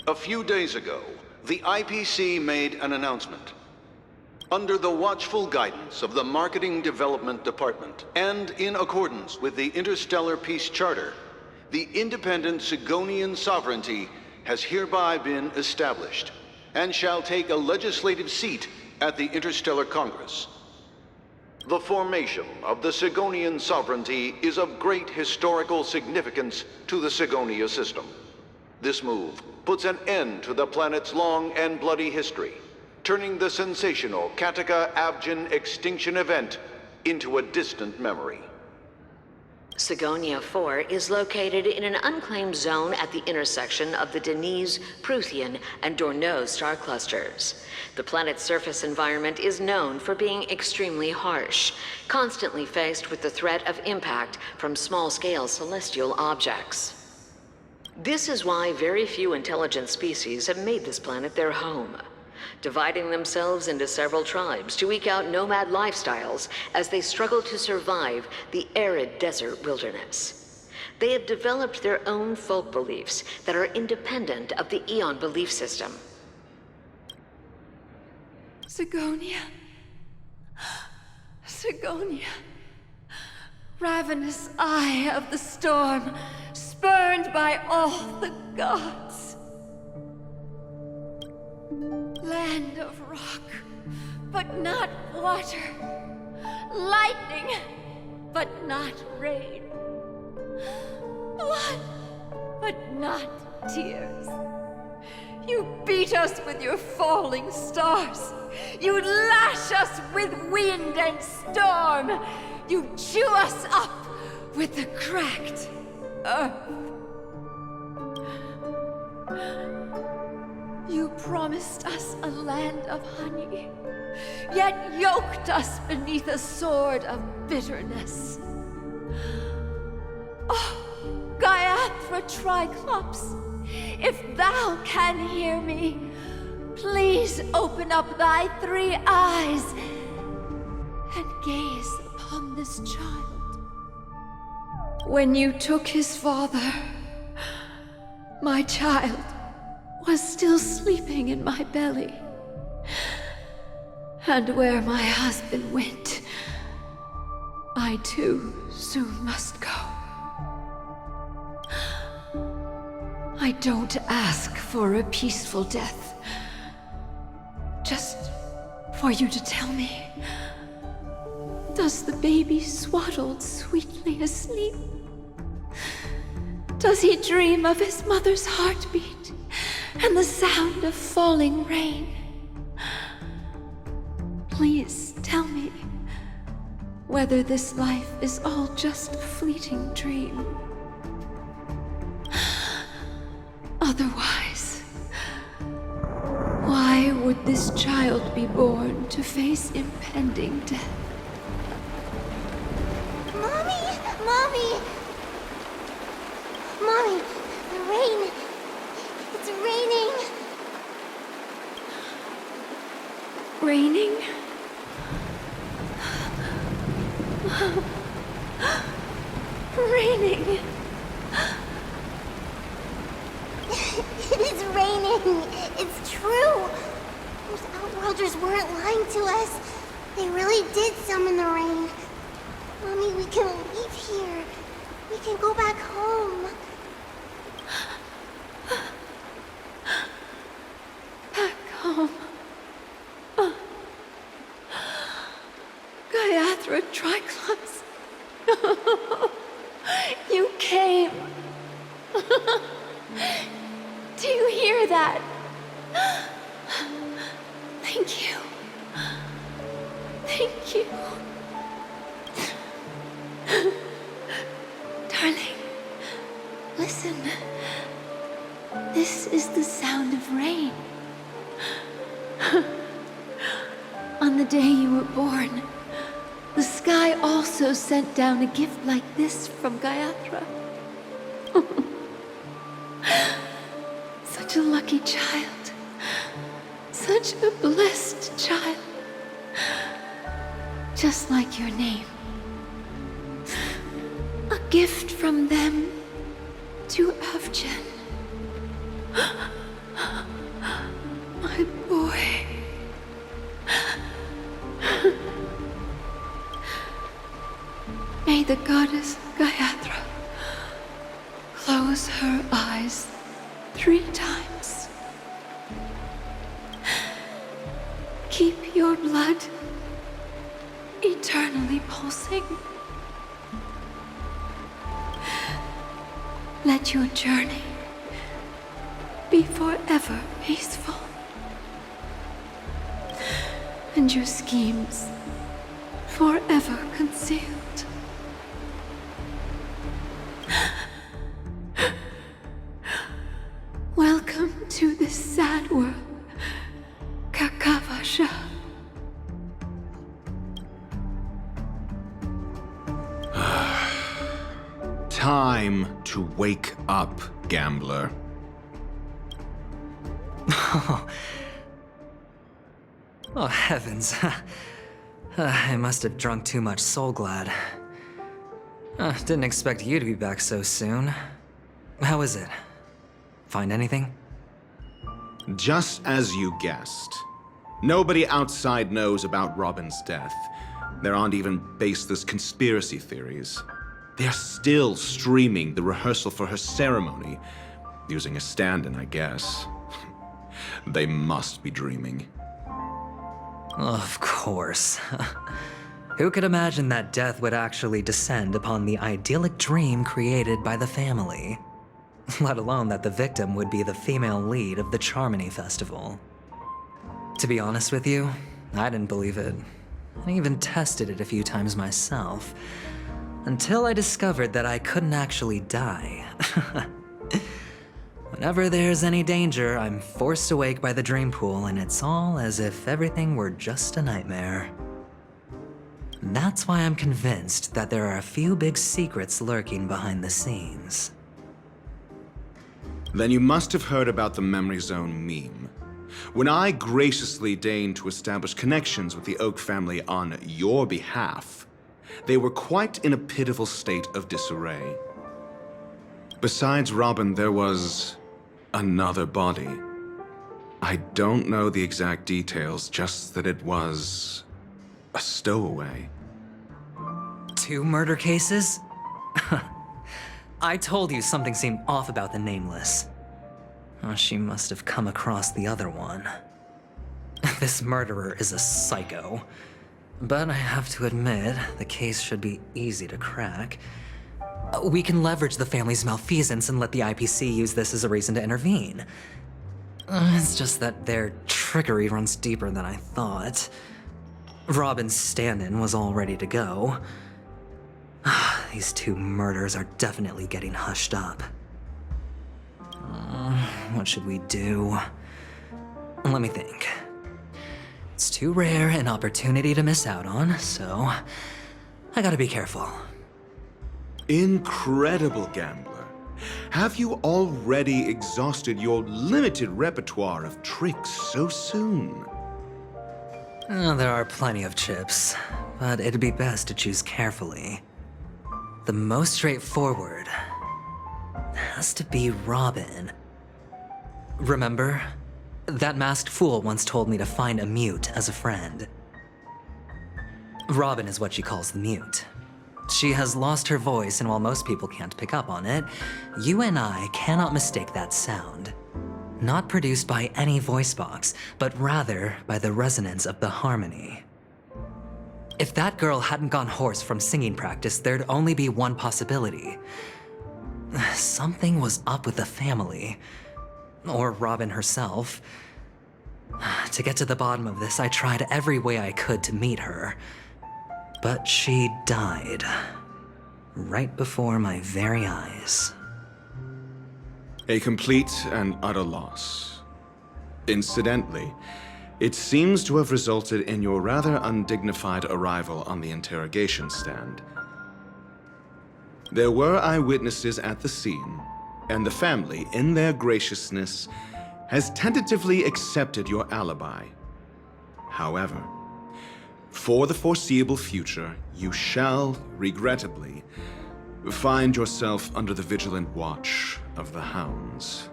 A few days ago, the IPC made an announcement. Under the watchful guidance of the Marketing Development Department, and in accordance with the Interstellar Peace Charter, the independent Sigonian sovereignty has hereby been established, and shall take a legislative seat at the Interstellar Congress. The formation of the Sigonian sovereignty is of great historical significance to the Sigonia system. This move puts an end to the planet's long and bloody history, turning the sensational Kataka-Abjin extinction event into a distant memory. Sigonia 4 is located in an unclaimed zone at the intersection of the Denise, Prothean, and Dorneau star clusters. The planet's surface environment is known for being extremely harsh, constantly faced with the threat of impact from small-scale celestial objects. This is why very few intelligent species have made this planet their home, dividing themselves into several tribes to eke out nomad lifestyles as they struggle to survive the arid desert wilderness. They have developed their own folk beliefs that are independent of the Eon belief system. Sigonia. Sigonia. Ravenous eye of the storm, spurned by all the gods. Land of rock, but not water. Lightning, but not rain. Blood, but not tears. You beat us with your falling stars. You lash us with wind and storm. You chew us up with the cracked earth. You promised us a land of honey, yet yoked us beneath a sword of bitterness. Oh, Gaiathra Triclops, if thou can hear me, please open up thy three eyes and gaze upon this child. When you took his father, my child was still sleeping in my belly. And where my husband went, I too soon must go. I don't ask for a peaceful death, just for you to tell me, does the baby swaddled sweetly asleep? Does he dream of his mother's heartbeat and the sound of falling rain? Please tell me whether this life is all just a fleeting dream. Otherwise, why would this child be born to face impending death? Mommy! Mommy! Mommy, the rain! It's raining! Raining? Raining! It is raining! It's true! Those outworlders weren't lying to us. They really did summon the rain. Mommy, we can leave here. We can go back home. Back home. Gaiathra Triclops. You came. Do you hear that? Thank you. Thank you. Darling, listen. This is the sound of rain. On the day you were born, the sky also sent down a gift like this from Gaiathra. Such a lucky child. Such a blessed child. Just like your name. A gift from them to Avjen. the goddess Gayatri close her eyes 3 times. Keep your blood eternally pulsing. Let your journey be forever peaceful. And your schemes forever concealed. Welcome to this sad world, Kakavasha. Time to wake up, gambler. Oh, heavens. I must have drunk too much Soul Glad. Didn't expect you to be back so soon. How is it? Find anything? Just as you guessed. Nobody outside knows about Robin's death. There aren't even baseless conspiracy theories. They're still streaming the rehearsal for her ceremony, using a stand-in, I guess. They must be dreaming. Of course. Who could imagine that death would actually descend upon the idyllic dream created by the family? Let alone that the victim would be the female lead of the Charmony Festival. To be honest with you, I didn't believe it. I even tested it a few times myself, until I discovered that I couldn't actually die. Whenever there's any danger, I'm forced awake by the dream pool, and it's all as if everything were just a nightmare. That's why I'm convinced that there are a few big secrets lurking behind the scenes. Then you must have heard about the Memory Zone meme. When I graciously deigned to establish connections with the Oak family on your behalf, they were quite in a pitiful state of disarray. Besides Robin, there was another body. I don't know the exact details, just that it was a stowaway. 2 murder cases? I told you something seemed off about the Nameless. Oh, she must have come across the other one. This murderer is a psycho. But I have to admit, the case should be easy to crack. We can leverage the family's malfeasance and let the IPC use this as a reason to intervene. It's just that their trickery runs deeper than I thought. Robin's stand-in was all ready to go. These 2 murders are definitely getting hushed up. What should we do? Let me think. It's too rare an opportunity to miss out on, so I gotta be careful. Incredible, gambler. Have you already exhausted your limited repertoire of tricks so soon? There are plenty of chips, but it'd be best to choose carefully. The most straightforward has to be Robin. Remember? That masked fool once told me to find a mute as a friend. Robin is what she calls the mute. She has lost her voice, and while most people can't pick up on it, you and I cannot mistake that sound. Not produced by any voice box, but rather by the resonance of the harmony. If that girl hadn't gone hoarse from singing practice, there'd only be one possibility. Something was up with the family. Or Robin herself. To get to the bottom of this, I tried every way I could to meet her. But she died. Right before my very eyes. A complete and utter loss. Incidentally, it seems to have resulted in your rather undignified arrival on the interrogation stand. There were eyewitnesses at the scene, and the family, in their graciousness, has tentatively accepted your alibi. However, for the foreseeable future, you shall, regrettably, find yourself under the vigilant watch of the hounds.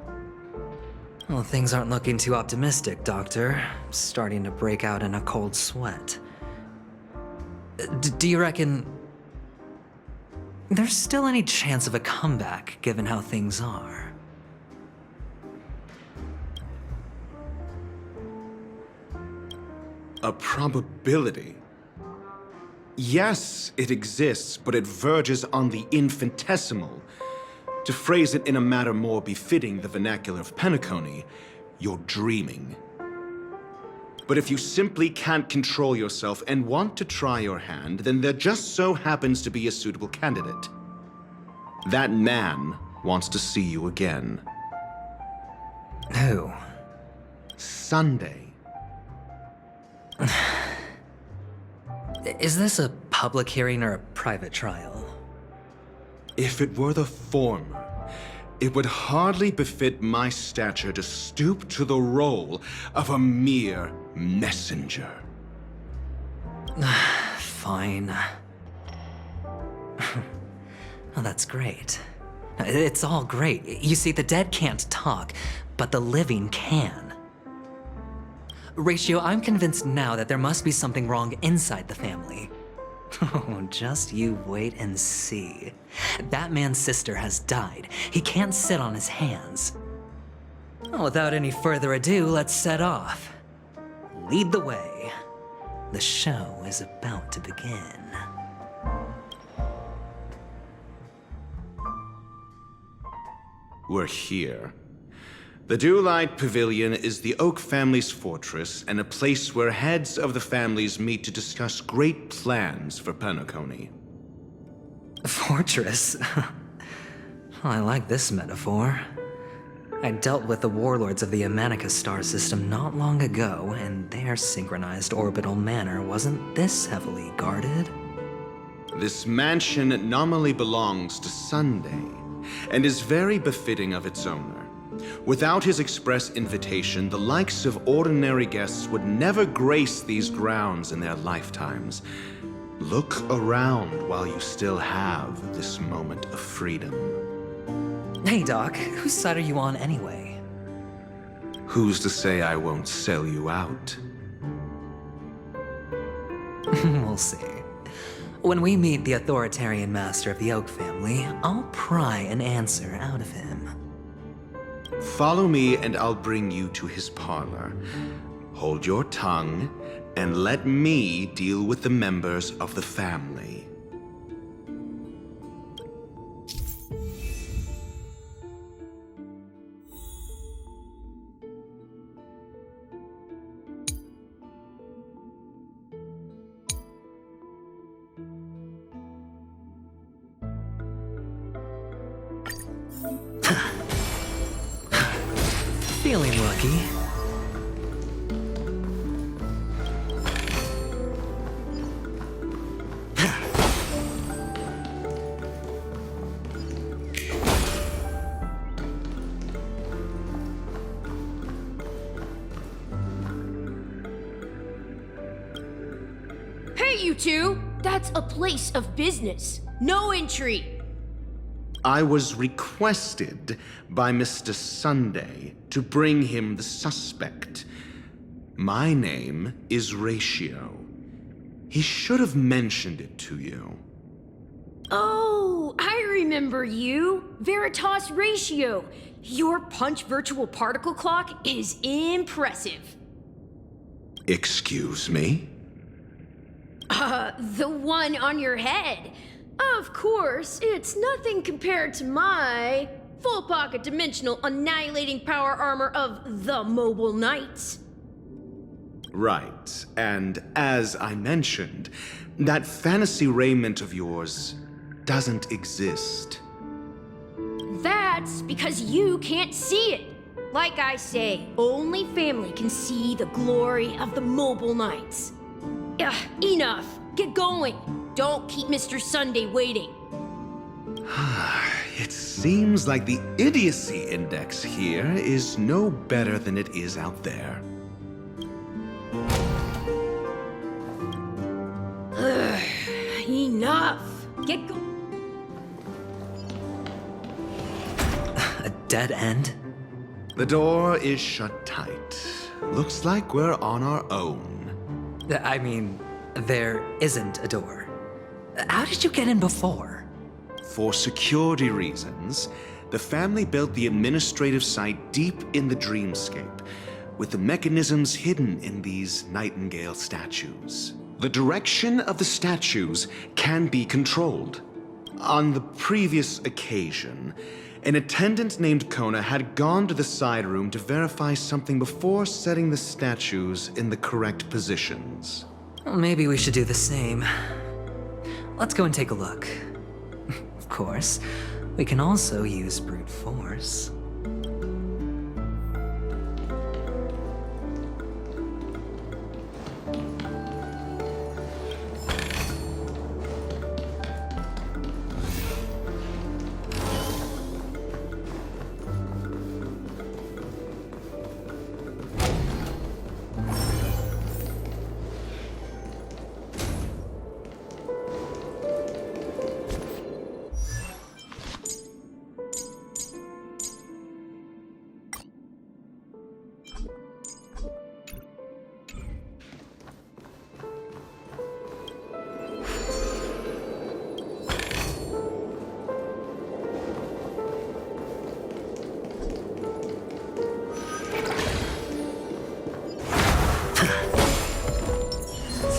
Well, things aren't looking too optimistic, Doctor. I'm starting to break out in a cold sweat. Do you reckon... there's still any chance of a comeback given how things are. A probability? Yes, it exists, but it verges on the infinitesimal. To phrase it in a manner more befitting the vernacular of Penacony, you're dreaming. But if you simply can't control yourself and want to try your hand, then there just so happens to be a suitable candidate. That man wants to see you again. Who? Sunday. Is this a public hearing or a private trial? If it were the former, it would hardly befit my stature to stoop to the role of a mere messenger. Fine. Oh, that's great. It's all great. You see, the dead can't talk, but the living can. Ratio, I'm convinced now that there must be something wrong inside the family. Oh, just you wait and see. That man's sister has died. He can't sit on his hands. Well, without any further ado, let's set off. Lead the way. The show is about to begin. We're here. The Dewlight Pavilion is the Oak family's fortress and a place where heads of the families meet to discuss great plans for Penacony. Fortress? I like this metaphor. I dealt with the warlords of the Amanica star system not long ago, and their synchronized orbital manor wasn't this heavily guarded. This mansion nominally belongs to Sunday, and is very befitting of its owner. Without his express invitation, the likes of ordinary guests would never grace these grounds in their lifetimes. Look around while you still have this moment of freedom. Hey, Doc, whose side are you on anyway? Who's to say I won't sell you out? We'll see. When we meet the authoritarian master of the Oak family, I'll pry an answer out of him. Follow me and I'll bring you to his parlor. Hold your tongue and let me deal with the members of the family. Feeling lucky. Hey, you two! That's a place of business. No entry. I was requested by Mr. Sunday to bring him the suspect. My name is Ratio. He should have mentioned it to you. Oh, I remember you. Veritas Ratio. Your punch virtual particle clock is impressive. Excuse me? The one on your head. Of course, it's nothing compared to my full pocket dimensional annihilating power armor of the Mobile Knights. Right, and as I mentioned, that fantasy raiment of yours doesn't exist. That's because you can't see it. Like I say, only family can see the glory of the Mobile Knights. Enough. Get going. Don't keep Mr. Sunday waiting. It seems like the idiocy index here is no better than it is out there. Enough. Get going. A dead end? The door is shut tight. Looks like we're on our own. I mean, there isn't a door. How did you get in before? For security reasons, the family built the administrative site deep in the dreamscape, with the mechanisms hidden in these nightingale statues. The direction of the statues can be controlled. On the previous occasion, an attendant named Kona had gone to the side room to verify something before setting the statues in the correct positions. Well, maybe we should do the same. Let's go and take a look. Of course, we can also use brute force.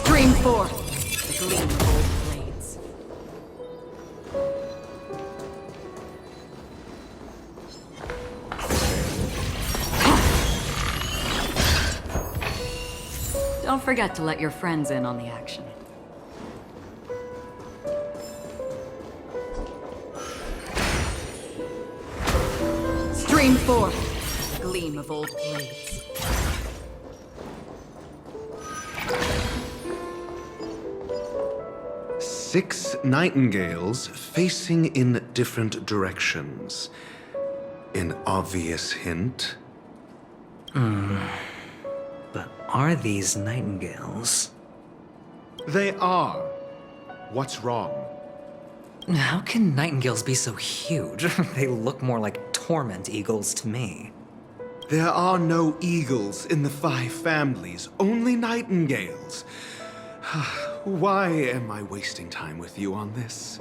Stream 4. The gleam of old blades. Don't forget to let your friends in on the action. Stream 4. The gleam of old blades. Six nightingales facing in different directions. An obvious hint. But are these nightingales? They are. What's wrong? How can nightingales be so huge? They look more like torment eagles to me. There are no eagles in the 5 families, only nightingales. Why am I wasting time with you on this?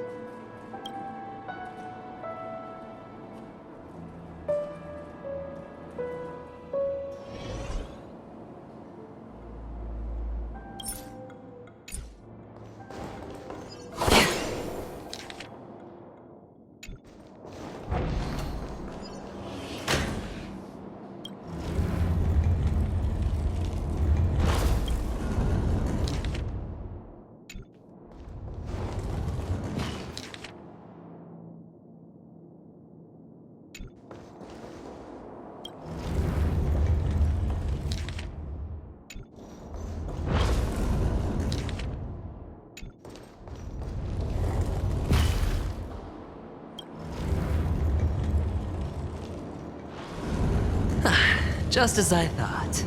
Just as I thought.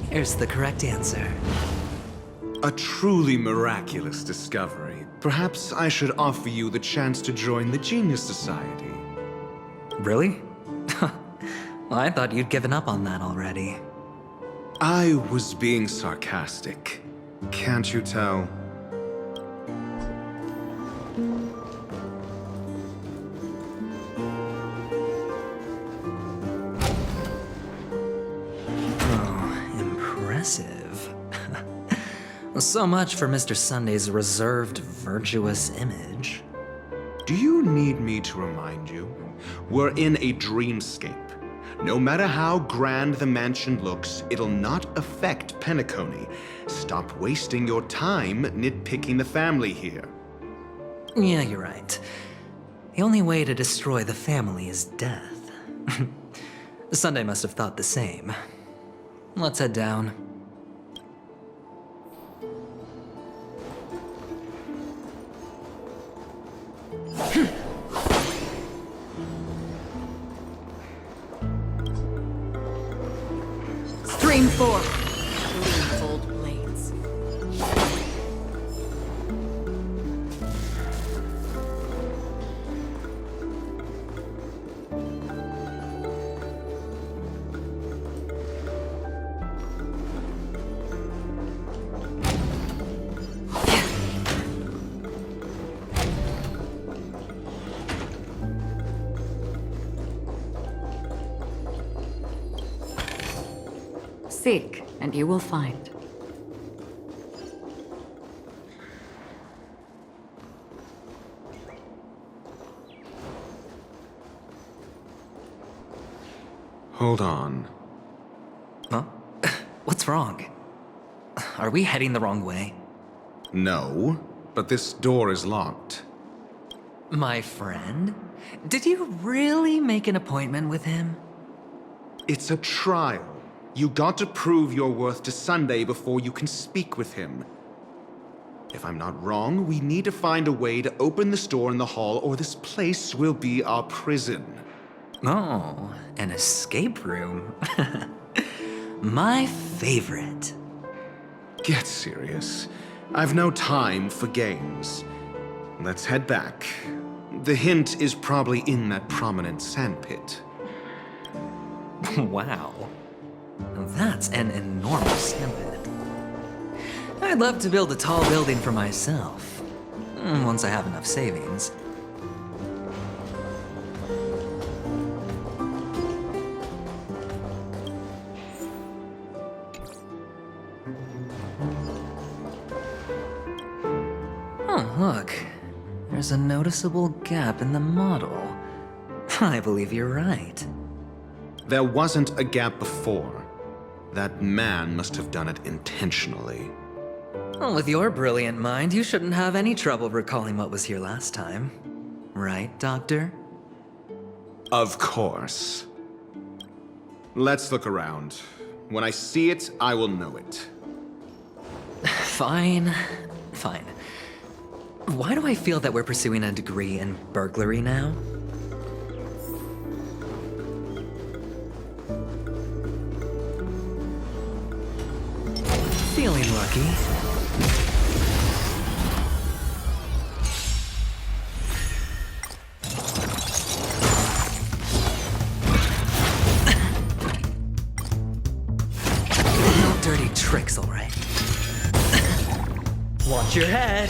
Here's the correct answer. A truly miraculous discovery. Perhaps I should offer you the chance to join the Genius Society. Really? Well, I thought you'd given up on that already. I was being sarcastic. Can't you tell? Impressive. So much for Mr. Sunday's reserved, virtuous image. Do you need me to remind you? We're in a dreamscape. No matter how grand the mansion looks, it'll not affect Penacony. Stop wasting your time nitpicking the family here. Yeah, you're right. The only way to destroy the family is death. Sunday must have thought the same. Let's head down. Stream 4. Gleam of old blades. Seek, and you will find. Hold on. Huh? What's wrong? Are we heading the wrong way? No, but this door is locked. My friend? Did you really make an appointment with him? It's a trial. You got to prove your worth to Sunday before you can speak with him. If I'm not wrong, we need to find a way to open this door in the hall, or this place will be our prison. Oh, an escape room. My favorite. Get serious. I've no time for games. Let's head back. The hint is probably in that prominent sandpit. Wow. That's an enormous sandpit. I'd love to build a tall building for myself. Once I have enough savings. Oh, look. There's a noticeable gap in the model. I believe you're right. There wasn't a gap before. That man must have done it intentionally. Well, with your brilliant mind, you shouldn't have any trouble recalling what was here last time. Right, Doctor? Of course. Let's look around. When I see it, I will know it. Fine. Fine. Why do I feel that we're pursuing a degree in burglary now? Feeling lucky. No dirty tricks, all right? Watch your head.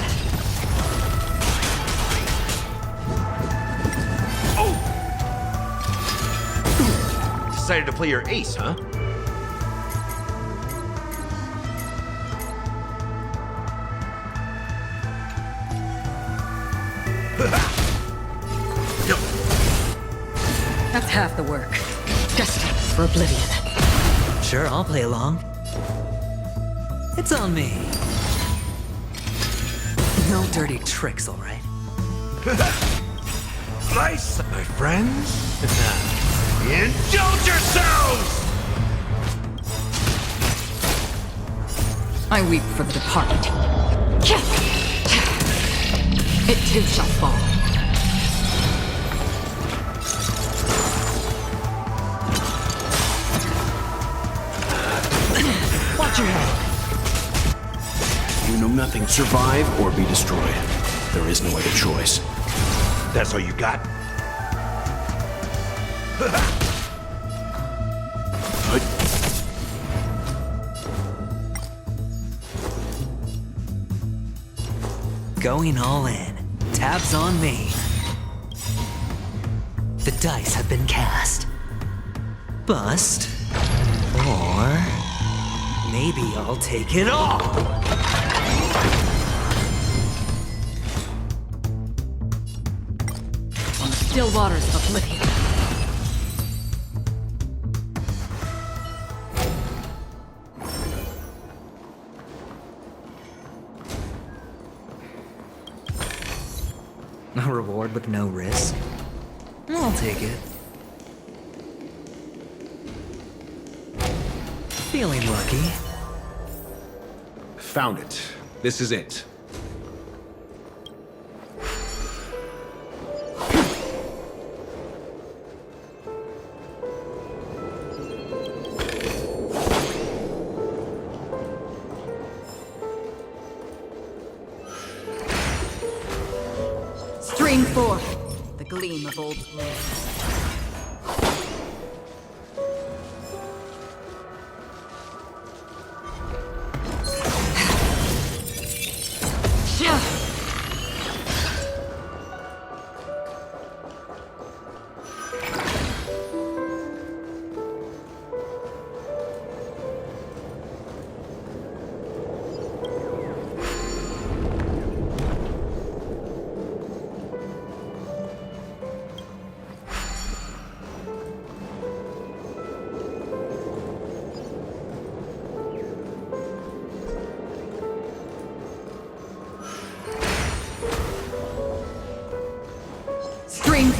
Decided to play your ace, huh? That's half the work. Destined for oblivion. Sure, I'll play along. It's on me. No dirty tricks, all right? Nice, my friends. Indulge yourselves! I weep for the departed. It too shall fall. Watch your head. You know nothing. Survive or be destroyed. There is no other choice. That's all you got? Going all in. Tabs on me. The dice have been cast. Bust. Or maybe I'll take it all. On the still waters of oblivion. A reward with no risk? I'll take it. Feeling lucky. Found it. This is it. Stream forth the gleam of old glory.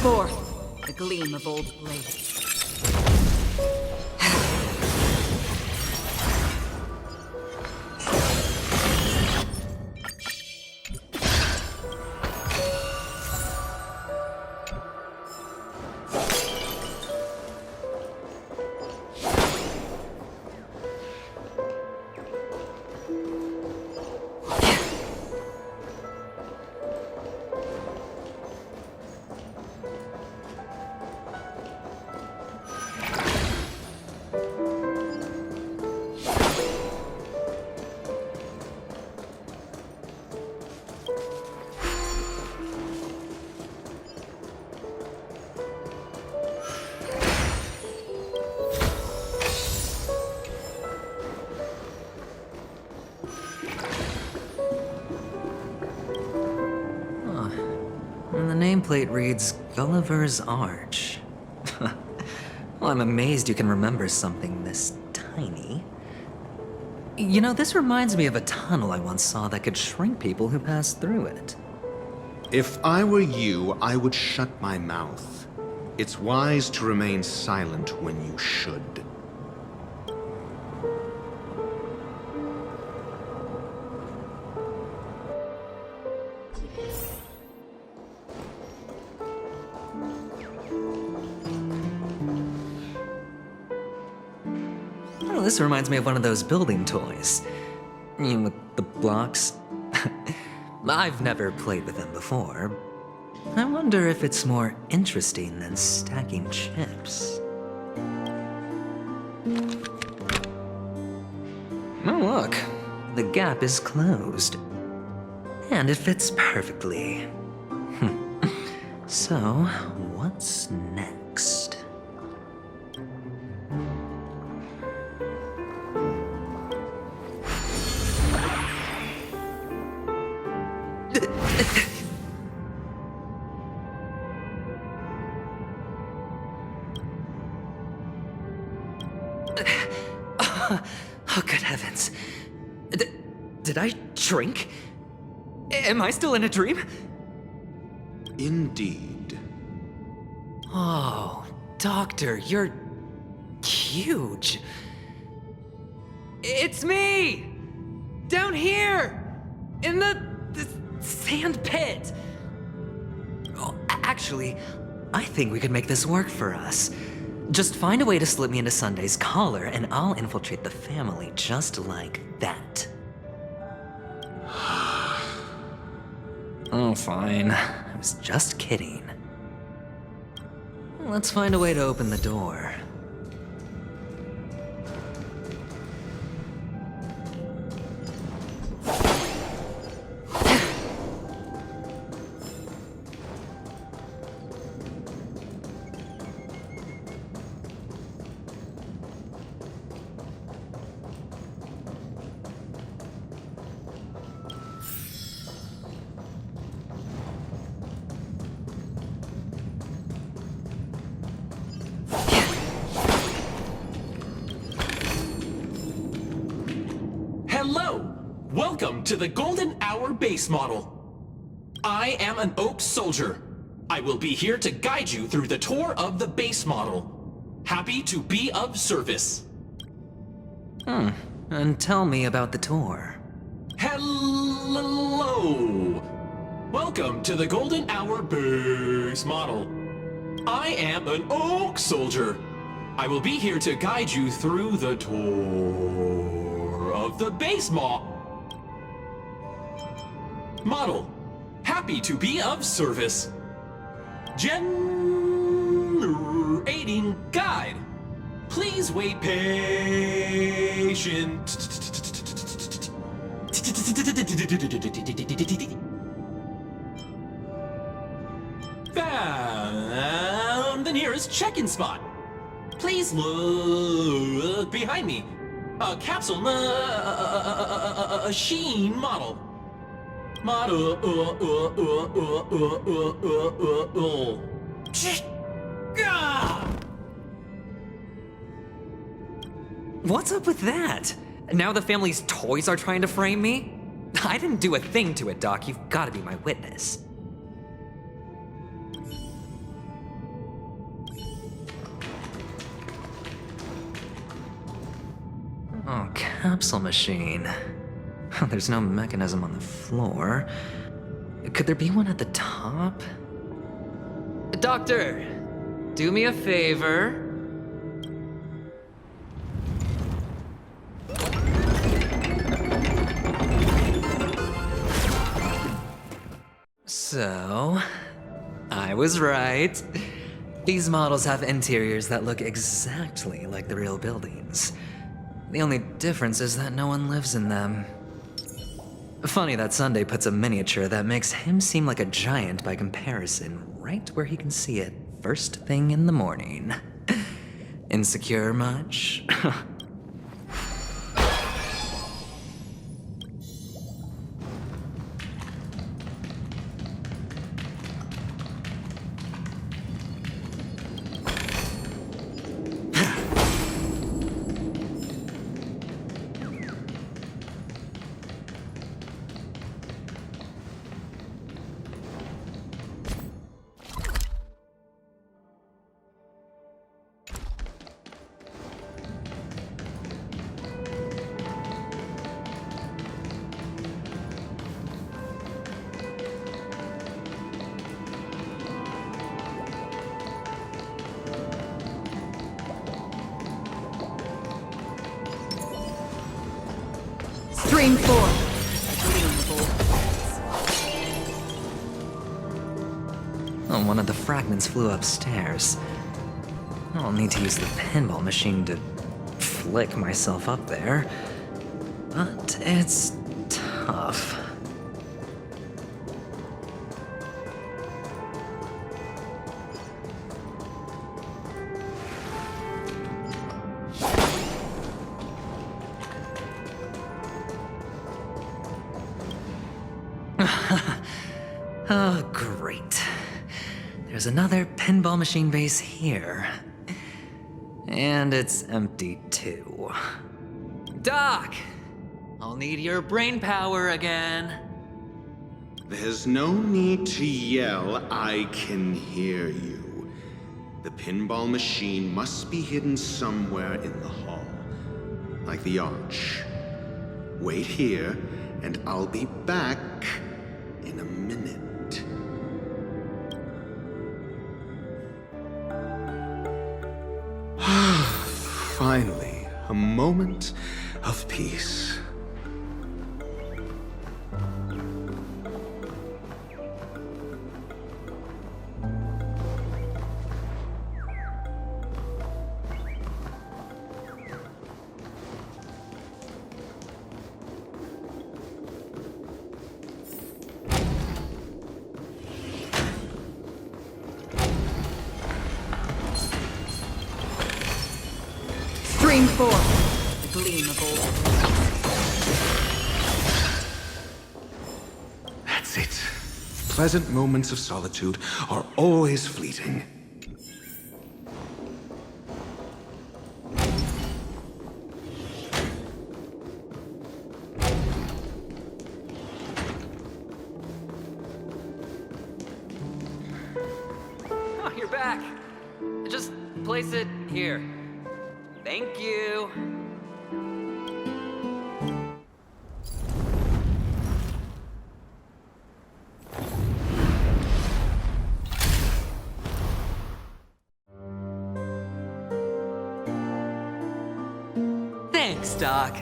forth the gleam of old blades. And the nameplate reads Gulliver's Arch. Well, I'm amazed you can remember something this tiny. You know, this reminds me of a tunnel I once saw that could shrink people who passed through it. If I were you, I would shut my mouth. It's wise to remain silent when you should. Oh, this reminds me of one of those building toys. You know, with the blocks. I've never played with them before. I wonder if it's more interesting than stacking chips. Oh, look. The gap is closed. And it fits perfectly. So, what's next? Oh, good heavens. Did I shrink? Am I still in a dream? Indeed. Oh, Doctor, you're huge. It's me! Down here! In the sand pit! Oh, actually, I think we could make this work for us. Just find a way to slip me into Sunday's collar, and I'll infiltrate the family just like that. Oh, fine. I was just kidding. Let's find a way to open the door. Hello! Welcome to the Golden Hour base model. I am an Oak Soldier. I will be here to guide you through the tour of the base model. Happy to be of service. And tell me about the tour. Hello! Welcome to the Golden Hour base model. I am an Oak Soldier. I will be here to guide you through the tour of the base model. Happy to be of service. Generating guide. Please wait patient. Found the nearest check-in spot. Please look behind me. A capsule machine model. What's up with that? Now the family's toys are trying to frame me? I didn't do a thing to it, Doc. You've got to be my witness. Oh, capsule machine. There's no mechanism on the floor. Could there be one at the top? Doctor, do me a favor. So, I was right. These models have interiors that look exactly like the real buildings. The only difference is that no one lives in them. Funny that Sunday puts a miniature that makes him seem like a giant by comparison right where he can see it first thing in the morning. Insecure much? Stream 4. Oh, one of the fragments flew upstairs. I'll need to use the pinball machine to flick myself up there. But it's tough. Oh, great. There's another pinball machine base here. And it's empty too. Doc! I'll need your brain power again. There's no need to yell, I can hear you. The pinball machine must be hidden somewhere in the hall. Like the arch. Wait here, and I'll be back in a minute. Finally, a moment of peace. Stream 4. The gleam of old. That's it. Pleasant moments of solitude are always fleeting. Oh, you're back. Just place it here. Thank you. Thanks, Doc.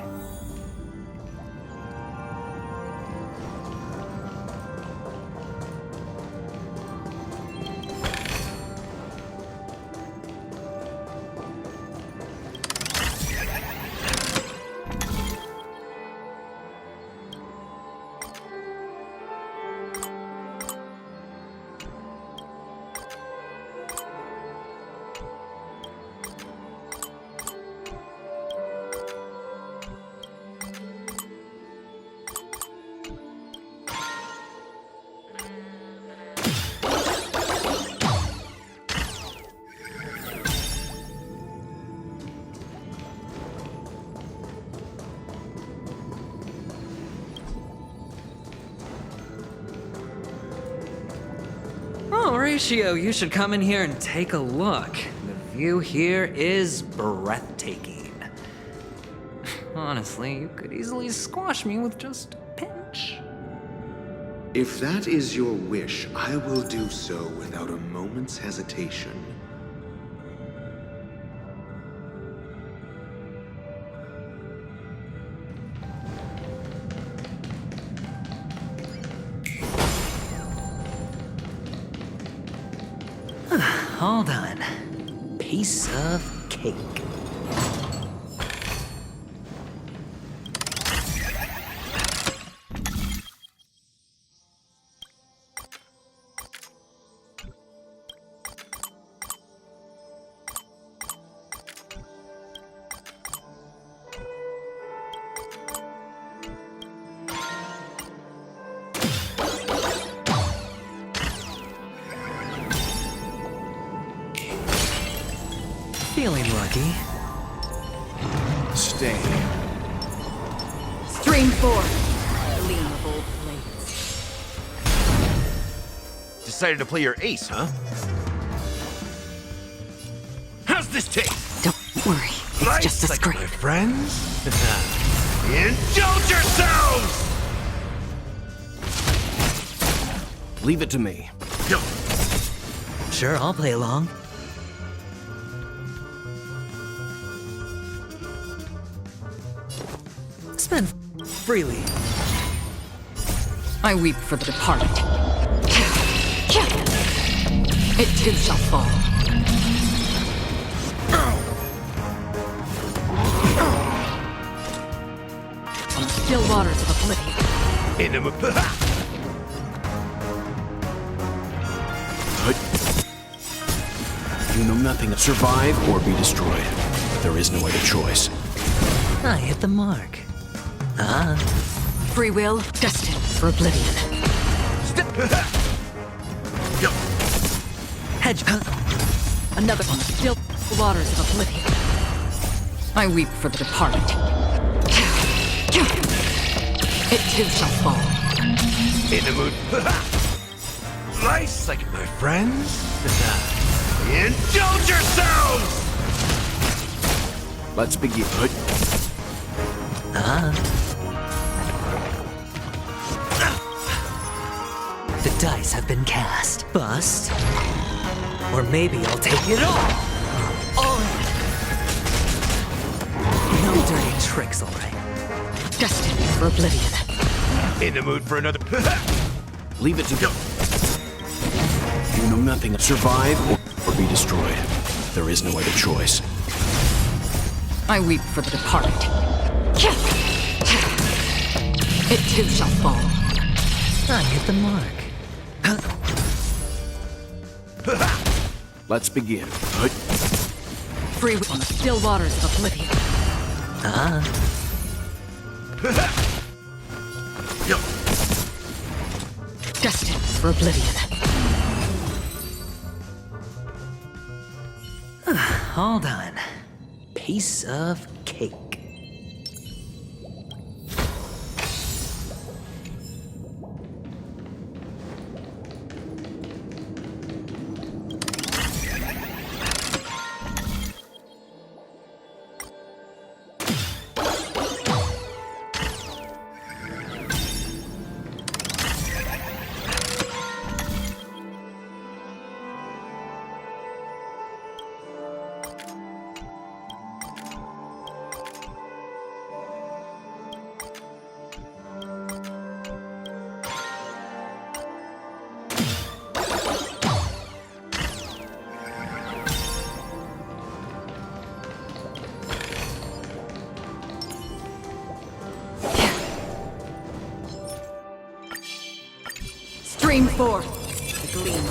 Oh, Horatio, you should come in here and take a look. The view here is breathtaking. Oh, Honestly, you could easily squash me with just a pinch. If that is your wish, I will do so without a moment's hesitation. All done. Piece of cake. Feeling lucky. Stay. Stream 4. Gleamable blades. Decided to play your ace, huh? How's this taste? Don't worry, it's Nice, just a like scrape. my friends? Indulge yourselves! Leave it to me. Go. Sure, I'll play along. Spend freely. I weep for the departed. It too shall fall. On the still waters of oblivion. You know nothing. Survive or be destroyed. There is no other choice. I hit the mark. Free will, destined for oblivion. Go. Hedge. Another on the still waters of oblivion. I weep for the departed. It too shall fall. In the mood. Nice, like my friends? Indulge yourselves! Let's begin. The dice have been cast. Bust. Or maybe I'll take it all. All in. No dirty tricks, all right. Destined for oblivion. In the mood for another. Leave it to go. You know nothing. Survive or be destroyed. There is no other choice. I weep for the departed. It too shall fall. I hit the mark. Let's begin. Free will on the still waters of oblivion. Go. Destined for oblivion. All done. Piece of cake. Stream 4. The gleam.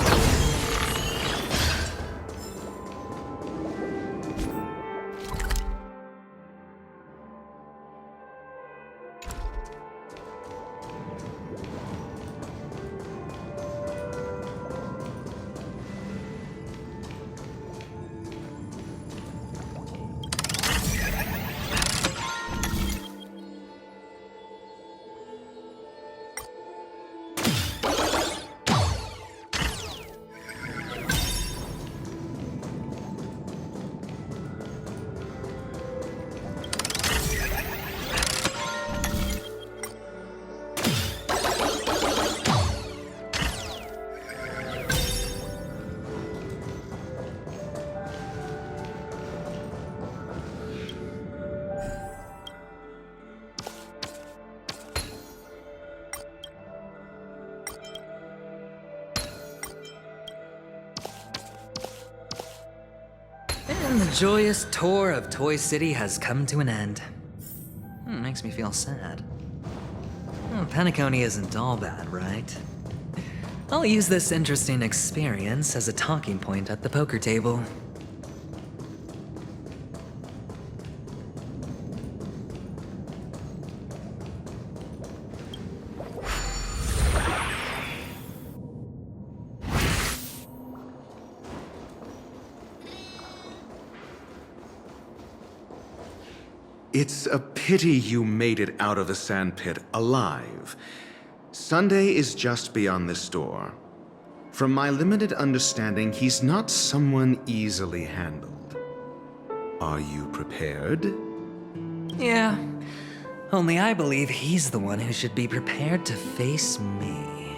And the joyous tour of Toy City has come to an end. Makes me feel sad. Penacony isn't all bad, right? I'll use this interesting experience as a talking point at the poker table. It's a pity you made it out of the sandpit alive. Sunday is just beyond this door. From my limited understanding, he's not someone easily handled. Are you prepared? Yeah, only I believe he's the one who should be prepared to face me.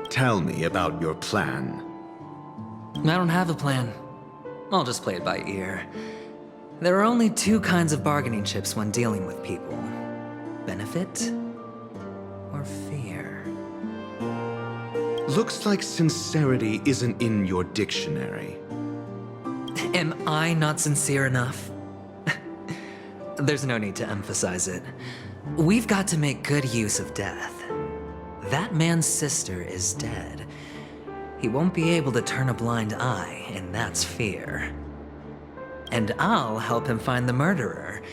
Tell me about your plan. I don't have a plan. I'll just play it by ear. There are only two kinds of bargaining chips when dealing with people. Benefit or fear. Looks like sincerity isn't in your dictionary. Am I not sincere enough? There's no need to emphasize it. We've got to make good use of death. That man's sister is dead. He won't be able to turn a blind eye, and that's fear. And I'll help him find the murderer.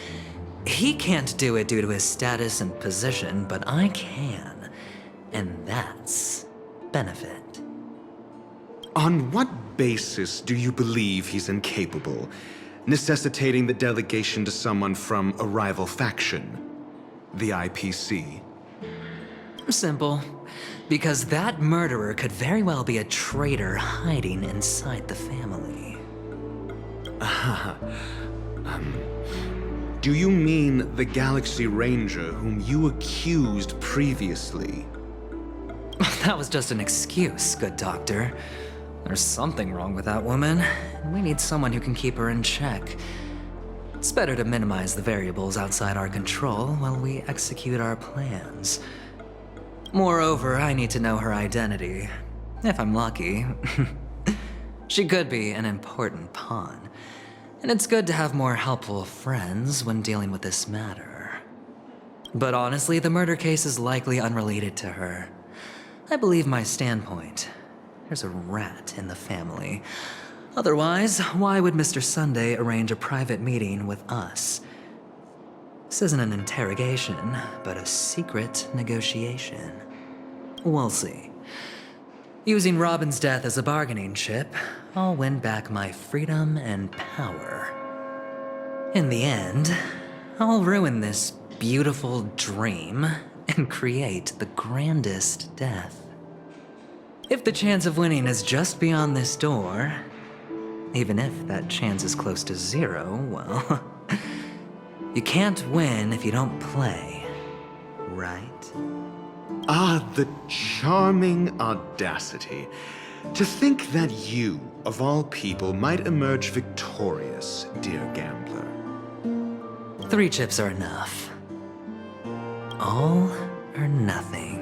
He can't do it due to his status and position, but I can. And that's benefit. On what basis do you believe he's incapable, necessitating the delegation to someone from a rival faction? The IPC? Simple. Because that murderer could very well be a traitor hiding inside the family. Do you mean the Galaxy Ranger whom you accused previously? That was just an excuse, good doctor. There's something wrong with that woman, and we need someone who can keep her in check. It's better to minimize the variables outside our control while we execute our plans. Moreover, I need to know her identity. If I'm lucky. She could be an important pawn. And it's good to have more helpful friends when dealing with this matter. But honestly, the murder case is likely unrelated to her. I believe my standpoint. There's a rat in the family. Otherwise, why would Mr. Sunday arrange a private meeting with us? This isn't an interrogation, but a secret negotiation. We'll see. Using Robin's death as a bargaining chip, I'll win back my freedom and power. In the end, I'll ruin this beautiful dream and create the grandest death. If the chance of winning is just beyond this door, even if that chance is close to zero, well, you can't win if you don't play, right? Ah, the charming audacity. To think that you, of all people, might emerge victorious, dear gambler. 3 chips are enough. All or nothing.